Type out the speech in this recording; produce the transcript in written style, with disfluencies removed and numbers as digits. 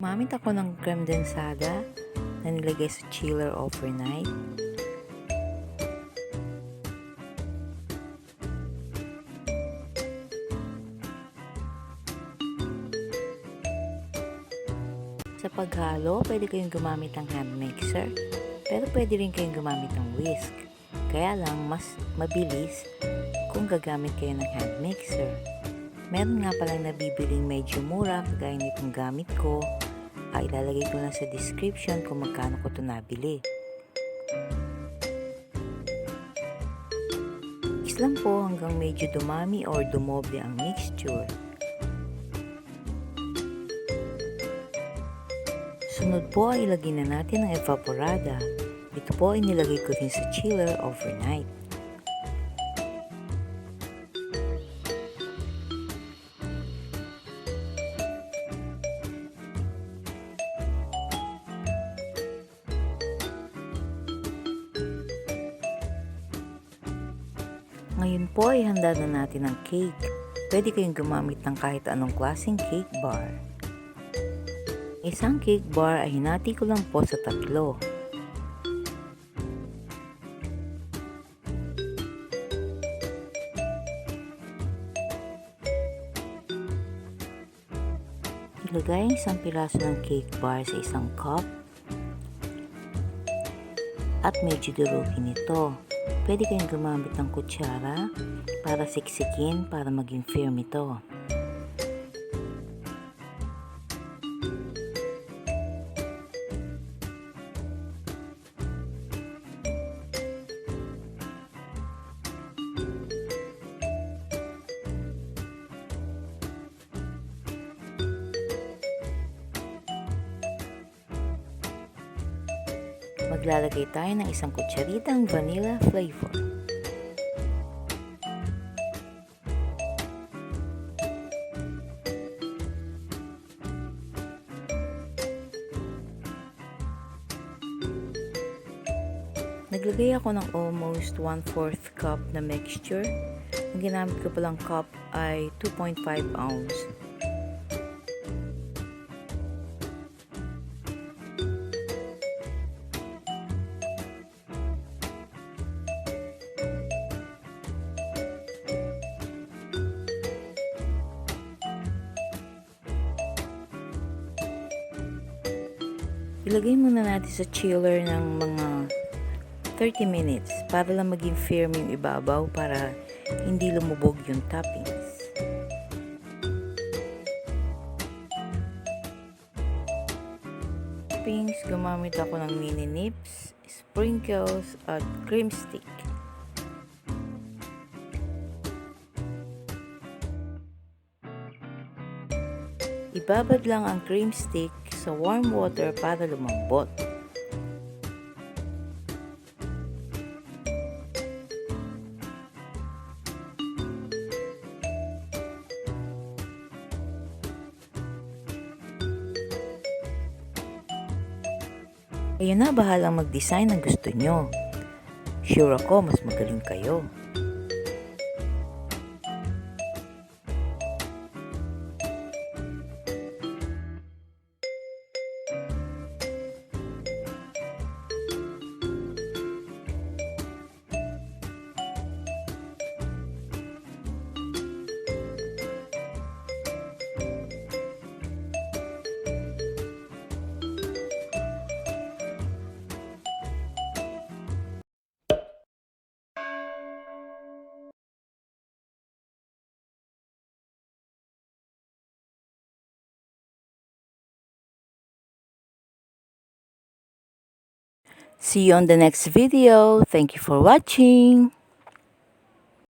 Gumamit ako ng Kremdensada na nilagay sa chiller overnight. Sa paghalo, pwede kayong gumamit ng hand mixer, pero pwede rin kayong gumamit ng whisk. Kaya lang, mas mabilis kung gagamit kayo ng hand mixer. Meron nga palang nabibiling medyo mura, kagaya nitong gamit ko. Ilalagay ko lang sa description kung magkano ko ito nabili. Mix lang po hanggang medyo dumami or dumoble ang mixture. Sunod po ay ilagay na natin ang Evaporada. Ito po ay nilagay ko din sa chiller overnight. Ngayon po ay handa na natin ang cake. Pwede kayong gumamit ng kahit anong klaseng cake bar. Isang cake bar ay hinati ko lang po sa 3. Ilagay ang isang piraso ng cake bar sa isang cup at medyo durugin ito. Pwede kayong gumamit ng kutsara para siksikin para maging firm ito. Maglalagay tayo ng isang kutsaritang vanilla flavor. Naglagay ako ng almost 1/4 cup na mixture. Ang ginamit ko palang cup ay 2.5 ounce. Ilagay muna natin sa chiller ng mga 30 minutes para lang maging firm yung ibabaw para hindi lumubog yung toppings. Toppings, gumamit ako ng mini nips, sprinkles at krimstix. Ibabad lang ang krimstix sa warm water para lumambot. Kayo na bahalang mag-design ng gusto nyo. Sure ako mas magaling kayo. See you on the next video. Thank you for watching.